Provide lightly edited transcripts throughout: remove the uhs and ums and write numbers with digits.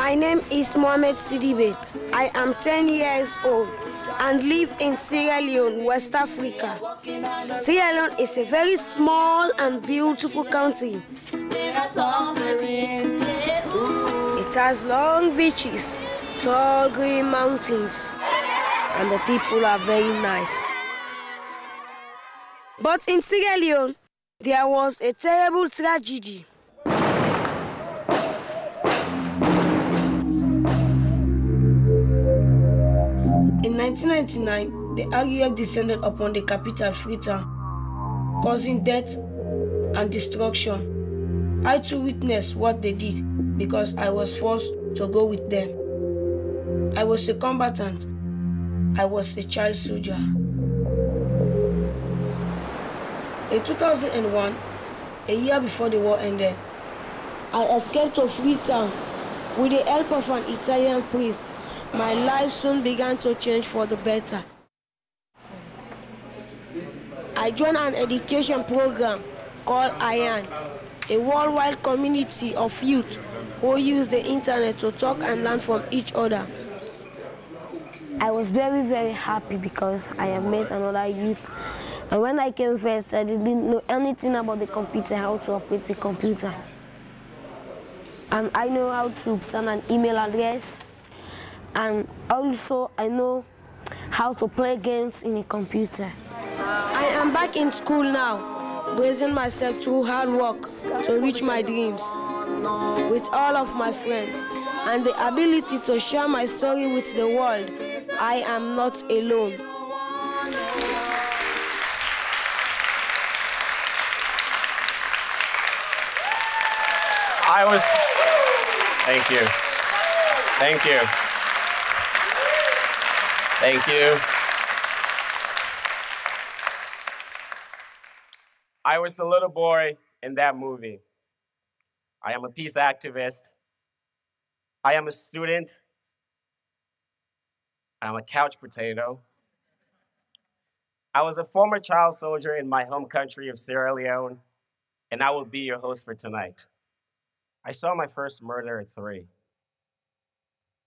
My name is Mohamed Sidibay. I am 10 years old and live in Sierra Leone, West Africa. Sierra Leone is a very small and beautiful country. It has long beaches, tall green mountains, and the people are very nice. But in Sierra Leone, there was a terrible tragedy. In 1999, the RUF descended upon the capital, Freetown, causing death and destruction. I too witnessed what they did because I was forced to go with them. I was a combatant. I was a child soldier. In 2001, a year before the war ended, I escaped to Freetown with the help of an Italian priest. My life soon began to change for the better. I joined an education program called IAN, a worldwide community of youth who use the internet to talk and learn from each other. I was very, very happy because I have met another youth. And when I came first, I didn't know anything about the computer, how to operate a computer. And I know how to send an email address. And also, I know how to play games in a computer. I am back in school now, raising myself through hard work to reach my dreams with all of my friends and the ability to share my story with the world. I am not alone. Thank you. Thank you. Thank you. I was the little boy in that movie. I am a peace activist. I am a student. I'm a couch potato. I was a former child soldier in my home country of Sierra Leone, and I will be your host for tonight. I saw my first murder at 3.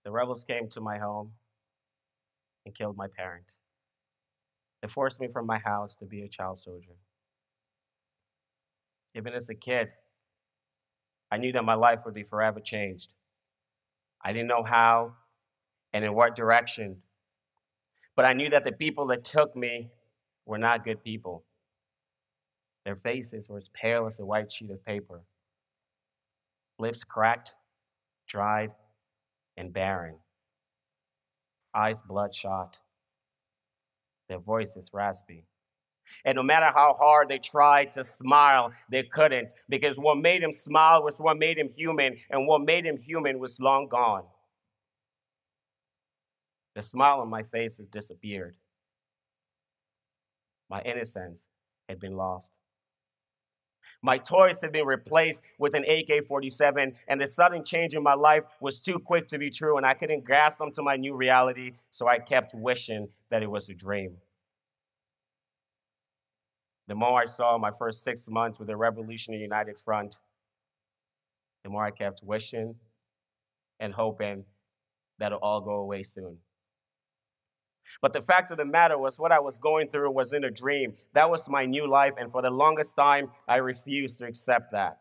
The rebels came to my home and killed my parent. They forced me from my house to be a child soldier. Even as a kid, I knew that my life would be forever changed. I didn't know how and in what direction, but I knew that the people that took me were not good people. Their faces were as pale as a white sheet of paper, lips cracked, dried, and barren, eyes bloodshot, their voices raspy. And no matter how hard they tried to smile, they couldn't, because what made him smile was what made him human, and what made him human was long gone. The smile on my face had disappeared. My innocence had been lost. My toys had been replaced with an AK-47, and the sudden change in my life was too quick to be true, and I couldn't grasp onto my new reality, so I kept wishing that it was a dream. The more I saw my first 6 months with the Revolutionary United Front, the more I kept wishing and hoping that it'll all go away soon. But the fact of the matter was what I was going through wasn't a dream. That was my new life, and for the longest time, I refused to accept that.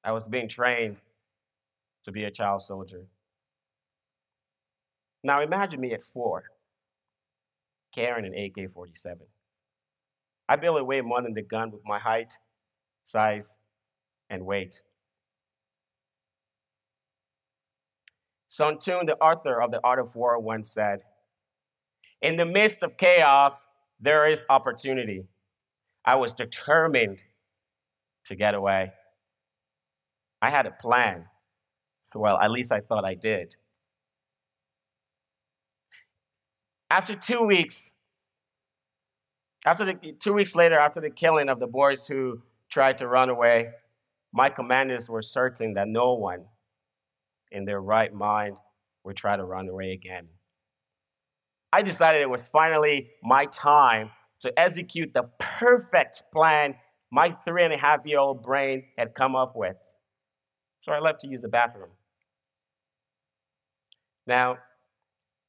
I was being trained to be a child soldier. Now imagine me at 4, carrying an AK-47. I barely weigh more than the gun with my height, size, and weight. Sun Tzu, the author of The Art of War, once said, "In the midst of chaos, there is opportunity." I was determined to get away. I had a plan. Well, at least I thought I did. After 2 weeks, 2 weeks later, after the killing of the boys who tried to run away, my commanders were certain that no one in their right mind would try to run away again. I decided it was finally my time to execute the perfect plan my 3.5-year-old brain had come up with. So I left to use the bathroom. Now,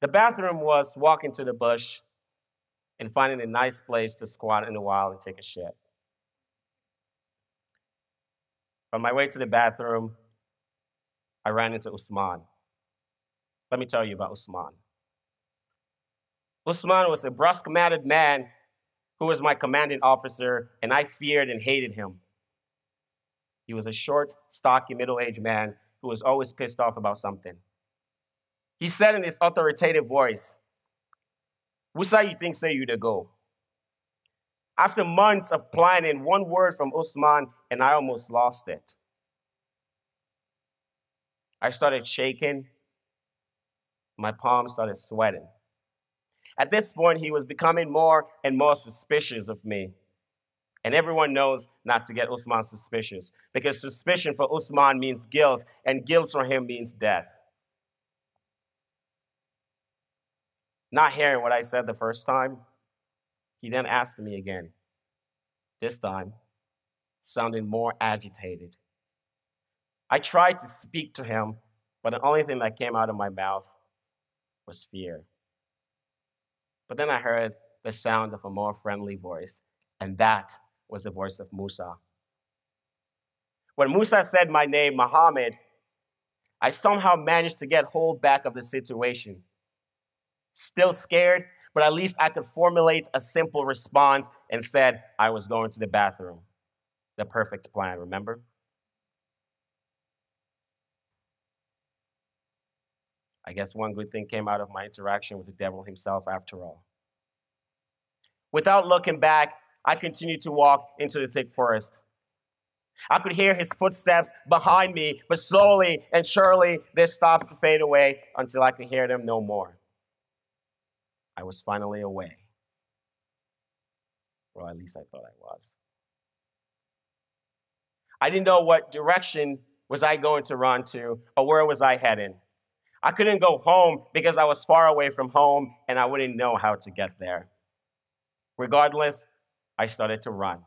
the bathroom was walking to the bush and finding a nice place to squat in a while and take a shit. On my way to the bathroom, I ran into Usman. Let me tell you about Usman. Usman was a brusque-mannered man who was my commanding officer, and I feared and hated him. He was a short, stocky, middle-aged man who was always pissed off about something. He said in his authoritative voice, "Wusa, you think say you to go?" After months of planning, one word from Usman, and I almost lost it. I started shaking. My palms started sweating. At this point, he was becoming more and more suspicious of me. And everyone knows not to get Usman suspicious, because suspicion for Usman means guilt, and guilt for him means death. Not hearing what I said the first time, he then asked me again, this time sounding more agitated. I tried to speak to him, but the only thing that came out of my mouth was fear. But then I heard the sound of a more friendly voice, and that was the voice of Musa. When Musa said my name, Mohamed, I somehow managed to get hold back of the situation. Still scared, but at least I could formulate a simple response and said I was going to the bathroom. The perfect plan, remember? I guess one good thing came out of my interaction with the devil himself after all. Without looking back, I continued to walk into the thick forest. I could hear his footsteps behind me, but slowly and surely they stopped to fade away until I could hear them no more. I was finally away. Or at least I thought I was. I didn't know what direction was I going to run to or where was I heading. I couldn't go home because I was far away from home and I wouldn't know how to get there. Regardless, I started to run.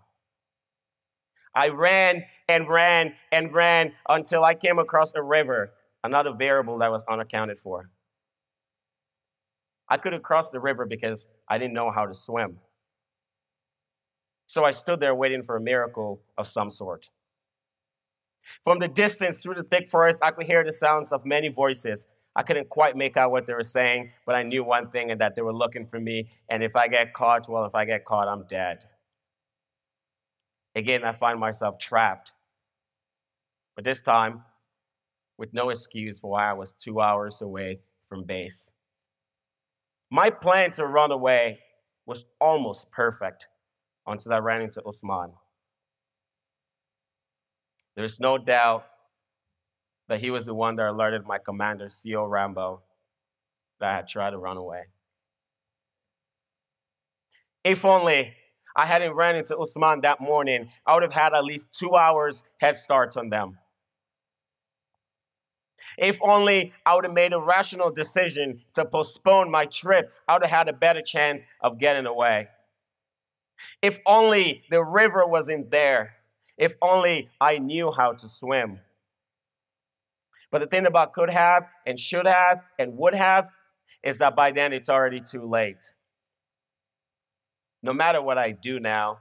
I ran and ran and ran until I came across a river, another variable that was unaccounted for. I couldn't cross the river because I didn't know how to swim. So I stood there waiting for a miracle of some sort. From the distance through the thick forest, I could hear the sounds of many voices. I couldn't quite make out what they were saying, but I knew one thing, and that they were looking for me. And if I get caught, well, if I get caught, I'm dead. Again, I find myself trapped. But this time, with no excuse for why I was 2 hours away from base. My plan to run away was almost perfect until I ran into Usman. There's no doubt that he was the one that alerted my commander, CO Rambo, that I had tried to run away. If only I hadn't ran into Usman that morning, I would have had at least 2 hours head start on them. If only I would have made a rational decision to postpone my trip, I would have had a better chance of getting away. If only the river wasn't there. If only I knew how to swim. But the thing about could have and should have and would have is that by then it's already too late. No matter what I do now,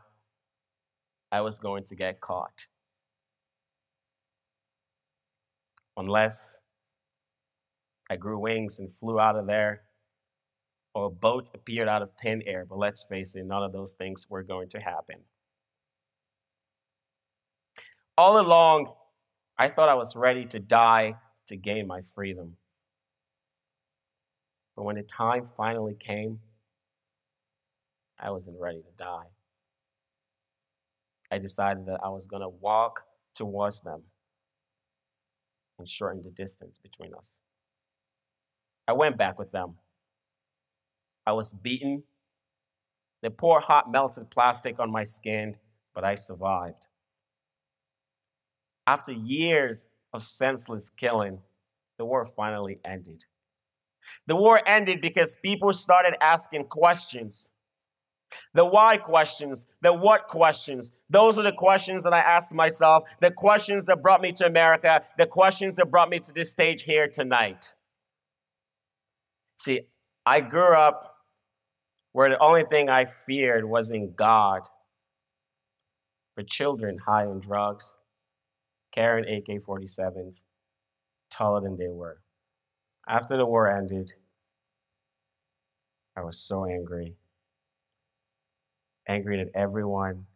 I was going to get caught. Unless I grew wings and flew out of there, or a boat appeared out of thin air. But let's face it, none of those things were going to happen. All along, I thought I was ready to die to gain my freedom. But when the time finally came, I wasn't ready to die. I decided that I was going to walk towards them and shorten the distance between us. I went back with them. I was beaten. They poured hot melted plastic on my skin, but I survived. After years of senseless killing, the war finally ended. The war ended because people started asking questions. The why questions, the what questions. Those are the questions that I asked myself, the questions that brought me to America, the questions that brought me to this stage here tonight. See, I grew up where the only thing I feared wasn't God, but children high on drugs, carrying AK-47s, taller than they were. After the war ended, I was so angry. Angry at everyone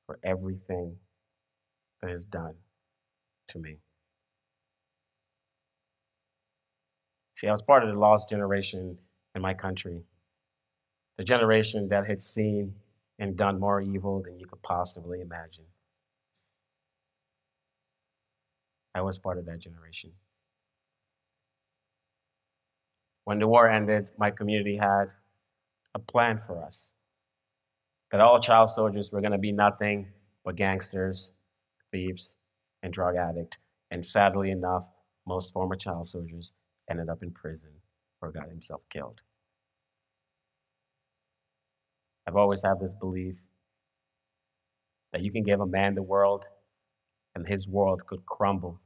for everything that is done to me. See, I was part of the lost generation in my country, the generation that had seen and done more evil than you could possibly imagine. I was part of that generation. When the war ended, my community had a plan for us, that all child soldiers were going to be nothing but gangsters, thieves, and drug addicts. And sadly enough, most former child soldiers ended up in prison or got himself killed. I've always had this belief that you can give a man the world and his world could crumble.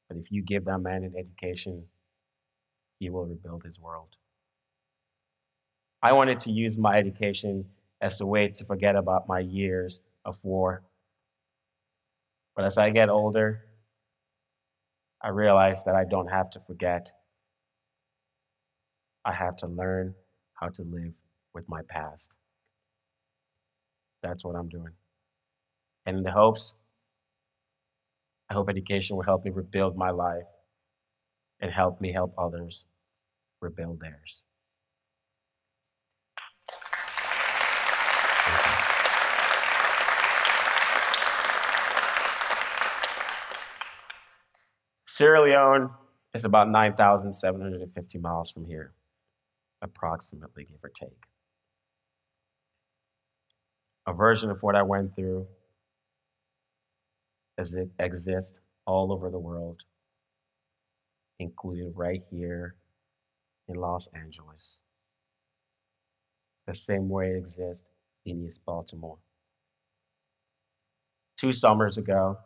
But if you give that man an education, he will rebuild his world. I wanted to use my education as a way to forget about my years of war. But as I get older, I realize that I don't have to forget. I have to learn how to live with my past. That's what I'm doing. And in the hopes, I hope education will help me rebuild my life and help me help others rebuild theirs. Sierra Leone is about 9,750 miles from here, approximately, give or take. A version of what I went through as it exists all over the world, including right here in Los Angeles, the same way it exists in East Baltimore. 2 summers ago,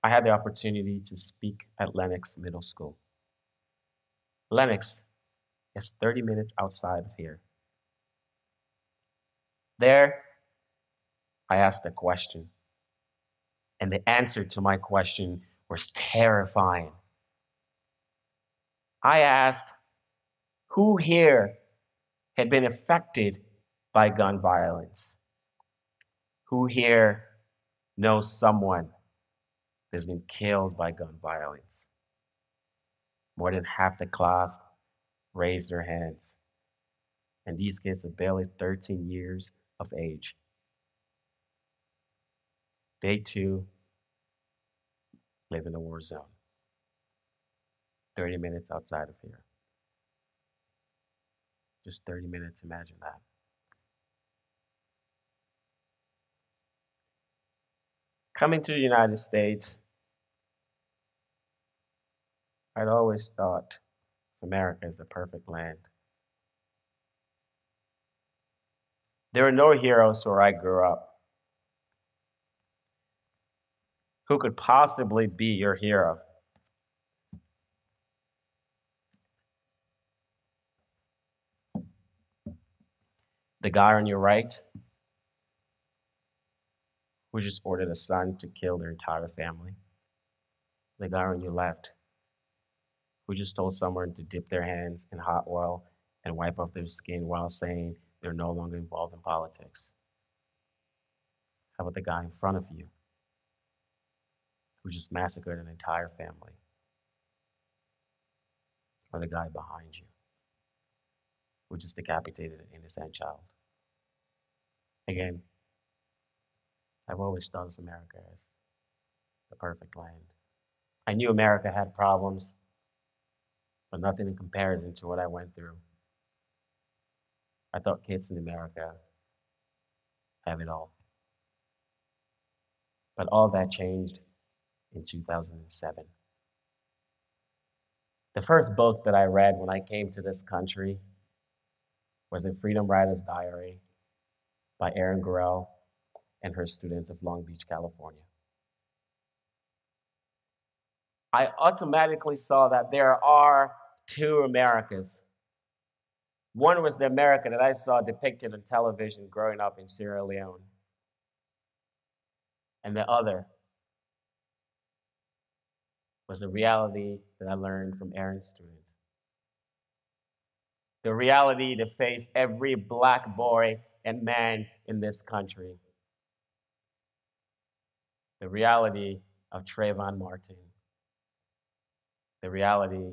I had the opportunity to speak at Lenox Middle School. Lenox is 30 minutes outside of here. There, I asked a question, and the answer to my question was terrifying. I asked, who here had been affected by gun violence? Who here knows someone that's been killed by gun violence? More than half the class raised their hands. And these kids are barely 13 years of age. They too live in a war zone, 30 minutes outside of here. Just 30 minutes, imagine that. Coming to the United States, I'd always thought America is the perfect land. There were no heroes where I grew up. Who could possibly be your hero? The guy on your right, who just ordered a son to kill their entire family. The guy on your left, who just told someone to dip their hands in hot oil and wipe off their skin while saying they're no longer involved in politics. How about the guy in front of you, who just massacred an entire family? Or the guy behind you, who just decapitated an innocent child? Again, I've always thought of America as the perfect land. I knew America had problems, but nothing in comparison to what I went through. I thought kids in America have it all. But all that changed in 2007. The first book that I read when I came to this country was A Freedom Rider's Diary by Erin Gruwell and her students of Long Beach, California. I automatically saw that there are two Americas. One was the America that I saw depicted on television growing up in Sierra Leone. And the other was the reality that I learned from Erin's students. The reality to face every Black boy and man in this country. The reality of Trayvon Martin. The reality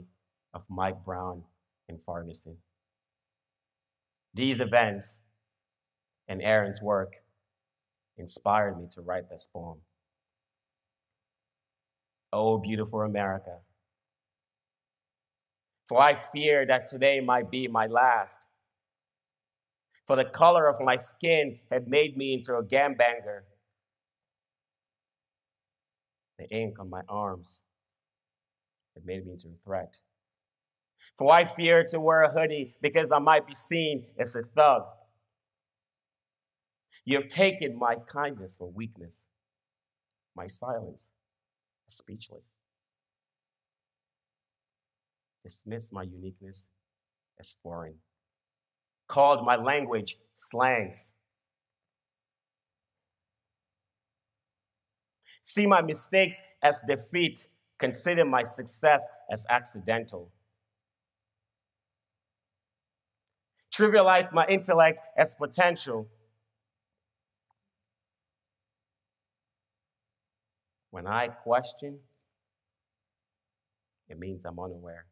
of Mike Brown in Ferguson. These events and Erin's work inspired me to write this poem. Oh, beautiful America. For I fear that today might be my last. For the color of my skin had made me into a gambbanger. The ink on my arms had made me into a threat. For I fear to wear a hoodie because I might be seen as a thug. You have taken my kindness for weakness, my silence as speechless. Dismissed my uniqueness as foreign. Called my language slangs. See my mistakes as defeat. Consider my success as accidental. Trivialize my intellect as potential. When I question, it means I'm unaware.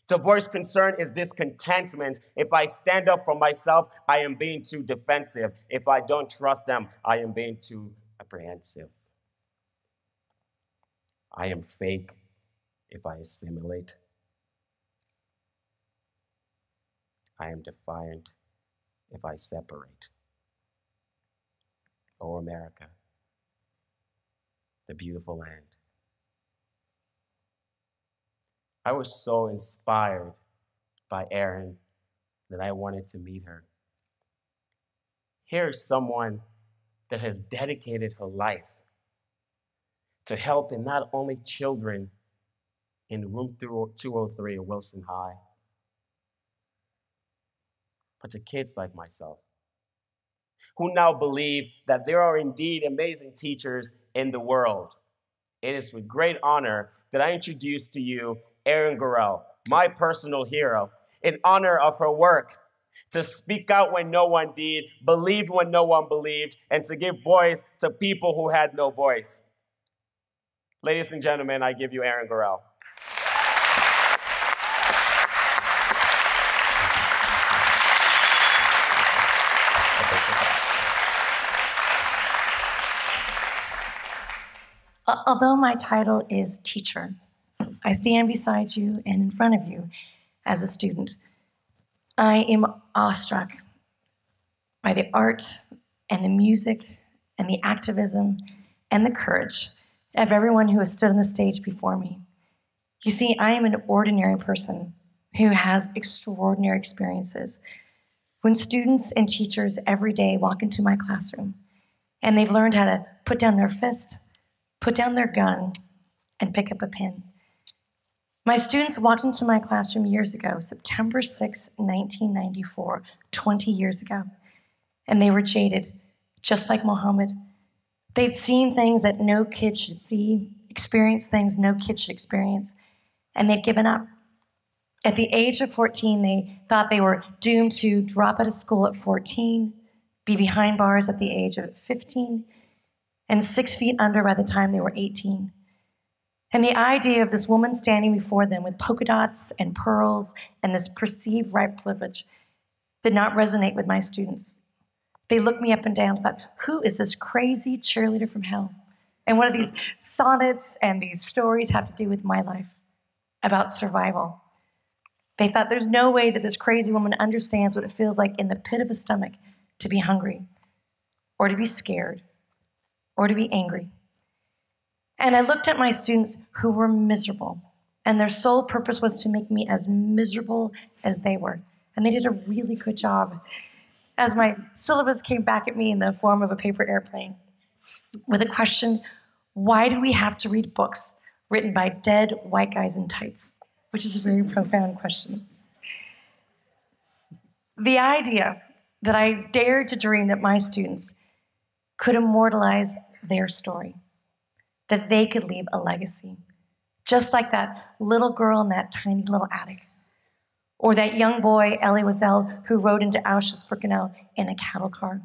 To voice concern is discontentment. If I stand up for myself, I am being too defensive. If I don't trust them, I am being too apprehensive. I am fake if I assimilate. I am defiant if I separate. Oh, America, the beautiful land. I was so inspired by Erin that I wanted to meet her. Here's someone that has dedicated her life to helping not only children in room 203 at Wilson High, but to kids like myself, who now believe that there are indeed amazing teachers in the world. It is with great honor that I introduce to you Erin Gruwell, my personal hero, in honor of her work to speak out when no one did, believed when no one believed, and to give voice to people who had no voice. Ladies and gentlemen, I give you Erin Gruwell. Although my title is teacher, I stand beside you and in front of you as a student. I am awestruck by the art and the music and the activism and the courage of everyone who has stood on the stage before me. You see, I am an ordinary person who has extraordinary experiences. When students and teachers every day walk into my classroom and they've learned how to put down their fist, put down their gun, and pick up a pen. My students walked into my classroom years ago, September 6, 1994, 20 years ago, and they were jaded, just like Mohamed. They'd seen things that no kid should see, experienced things no kid should experience, and they'd given up. At the age of 14, they thought they were doomed to drop out of school at 14, be behind bars at the age of 15, and 6 feet under by the time they were 18. And the idea of this woman standing before them with polka dots and pearls and this perceived right privilege did not resonate with my students. They looked me up and down and thought, who is this crazy cheerleader from hell? And what do these sonnets and these stories have to do with my life about survival? They thought there's no way that this crazy woman understands what it feels like in the pit of a stomach to be hungry or to be scared or to be angry. And I looked at my students who were miserable, and their sole purpose was to make me as miserable as they were. And they did a really good job. As my syllabus came back at me in the form of a paper airplane with a question, why do we have to read books written by dead white guys in tights? which is a very profound question. The idea that I dared to dream that my students could immortalize their story, that they could leave a legacy, just like that little girl in that tiny little attic, or that young boy, Elie Wiesel, who rode into Auschwitz-Birkenau in a cattle car,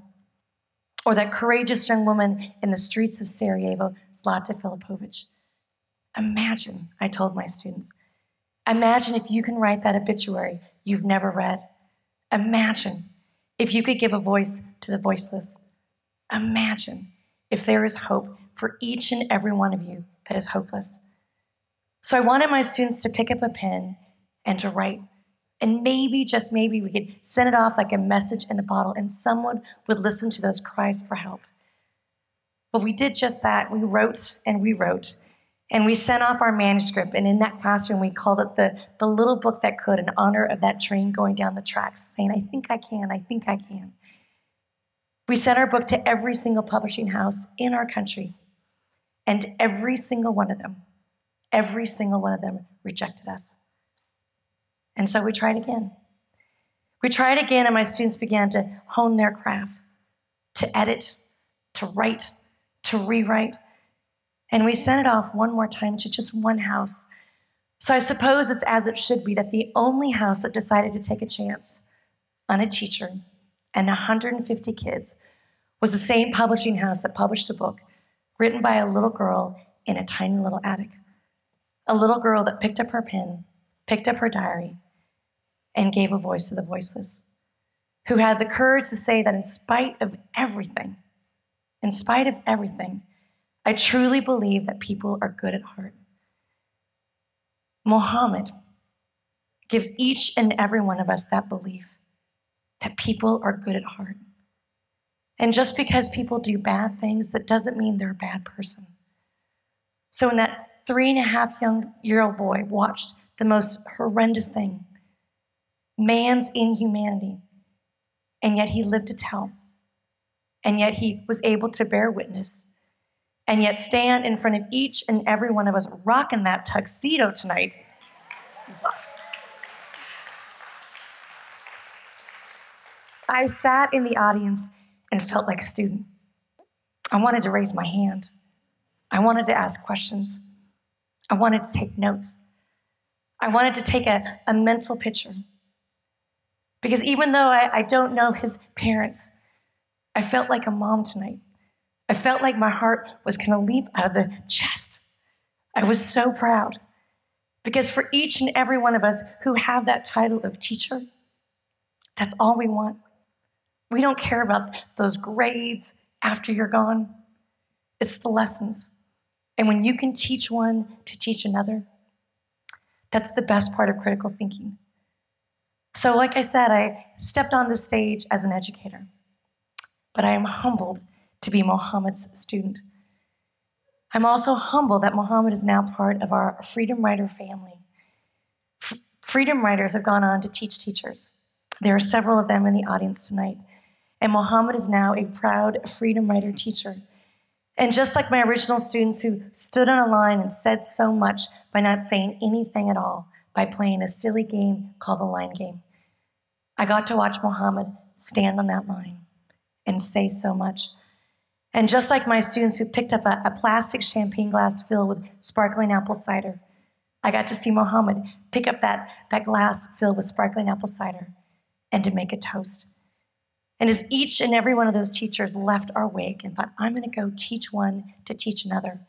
or that courageous young woman in the streets of Sarajevo, Zlata Filipovic. Imagine, I told my students, imagine if you can write that obituary you've never read. Imagine if you could give a voice to the voiceless. Imagine if there is hope for each and every one of you that is hopeless. So I wanted my students to pick up a pen and to write. And maybe, just maybe, we could send it off like a message in a bottle and someone would listen to those cries for help. But we did just that. We wrote and we wrote. And we sent off our manuscript. And in that classroom, we called it the little book that could, in honor of that train going down the tracks, saying, I think I can, I think I can. We sent our book to every single publishing house in our country. And every single one of them rejected us. And so we tried again. We tried again, and my students began to hone their craft, to edit, to write, to rewrite. And we sent it off one more time to just one house. So I suppose it's as it should be, that the only house that decided to take a chance on a teacher and 150 kids was the same publishing house that published a book written by a little girl in a tiny little attic. A little girl that picked up her pen, picked up her diary, and gave a voice to the voiceless, who had the courage to say that in spite of everything, I truly believe that people are good at heart. Mohamed gives each and every one of us that belief that people are good at heart. And just because people do bad things, that doesn't mean they're a bad person. So when that 3.5-year-old boy watched the most horrendous thing, man's inhumanity, and yet he lived to tell, and yet he was able to bear witness, and yet stand in front of each and every one of us rocking that tuxedo tonight. I sat in the audience and felt like a student. I wanted to raise my hand. I wanted to ask questions. I wanted to take notes. I wanted to take a mental picture. Because even though I don't know his parents, I felt like a mom tonight. I felt like my heart was going to leap out of the chest. I was so proud. Because for each and every one of us who have that title of teacher, that's all we want. We don't care about those grades after you're gone. It's the lessons. And when you can teach one to teach another, that's the best part of critical thinking. So like I said, I stepped on the stage as an educator, but I am humbled to be Mohamed's student. I'm also humbled that Mohamed is now part of our Freedom Writer family. Freedom Writers have gone on to teach teachers. There are several of them in the audience tonight. And Mohamed is now a proud Freedom Writer teacher. And just like my original students who stood on a line and said so much by not saying anything at all, by playing a silly game called the line game, I got to watch Mohamed stand on that line and say so much. And just like my students who picked up a plastic champagne glass filled with sparkling apple cider, I got to see Mohamed pick up that glass filled with sparkling apple cider and to make a toast. And as each and every one of those teachers left our wake and thought, I'm gonna go teach one to teach another,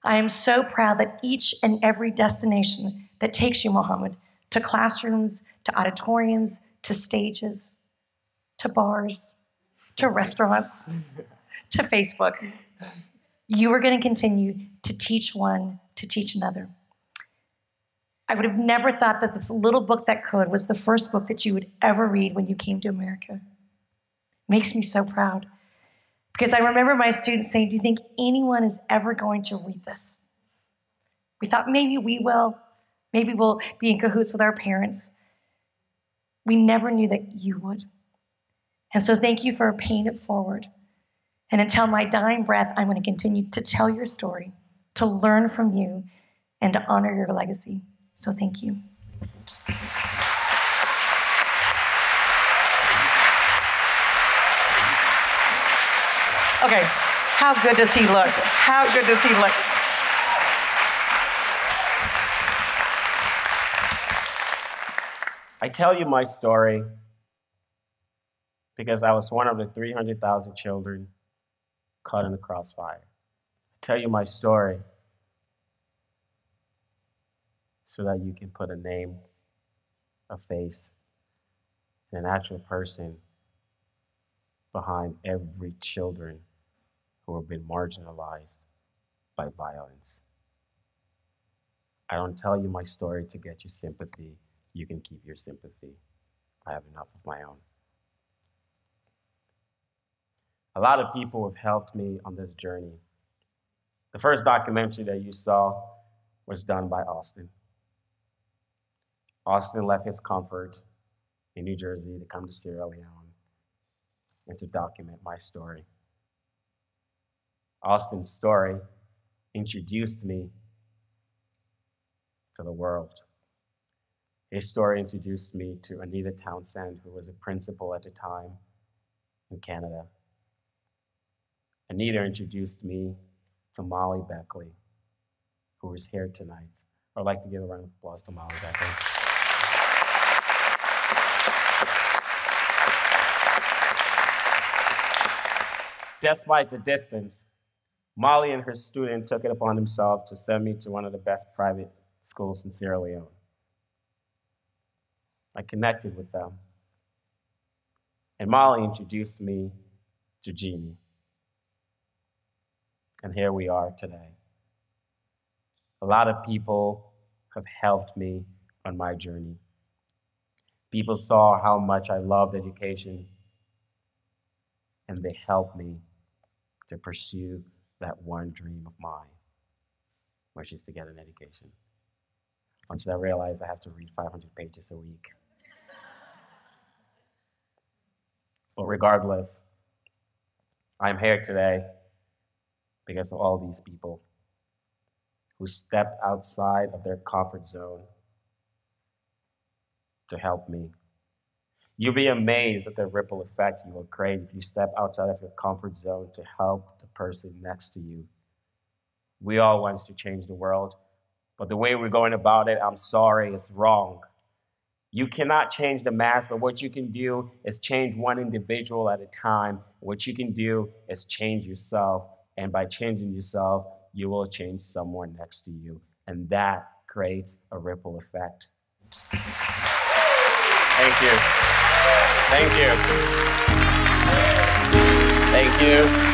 I am so proud that each and every destination that takes you, Mohamed, to classrooms, to auditoriums, to stages, to bars, to restaurants, to Facebook, you are gonna continue to teach one to teach another. I would have never thought that this little book that could was the first book that you would ever read when you came to America. Makes me so proud. Because I remember my students saying, do you think anyone is ever going to read this? We thought maybe we will. Maybe we'll be in cahoots with our parents. We never knew that you would. And so thank you for paying it forward. And until my dying breath, I'm going to continue to tell your story, to learn from you, and to honor your legacy. So thank you. Okay, how good does he look? How good does he look? I tell you my story because I was one of the 300,000 children caught in the crossfire. I tell you my story so that you can put a name, a face, and an actual person behind every children who have been marginalized by violence. I don't tell you my story to get you sympathy. You can keep your sympathy. I have enough of my own. A lot of people have helped me on this journey. The first documentary that you saw was done by Austin. Austin left his comfort in New Jersey to come to Sierra Leone and to document my story. Austin's story introduced me to the world. His story introduced me to Anita Townsend, who was a principal at the time in Canada. Anita introduced me to Molly Beckley, who is here tonight. I'd like to give a round of applause to Molly Beckley. Despite the distance, Molly and her student took it upon themselves to send me to one of the best private schools in Sierra Leone. I connected with them. And Molly introduced me to Jeannie. And here we are today. A lot of people have helped me on my journey. People saw how much I loved education, and they helped me to pursue that one dream of mine, which is to get an education. Until I realized I have to read 500 pages a week. But regardless, I'm here today because of all these people who stepped outside of their comfort zone to help me. You'll be amazed at the ripple effect you will create if you step outside of your comfort zone to help the person next to you. We all want to change the world, but the way we're going about it, I'm sorry, it's wrong. You cannot change the mass, but what you can do is change one individual at a time. What you can do is change yourself, and by changing yourself, you will change someone next to you, and that creates a ripple effect. Thank you. Thank you. Thank you.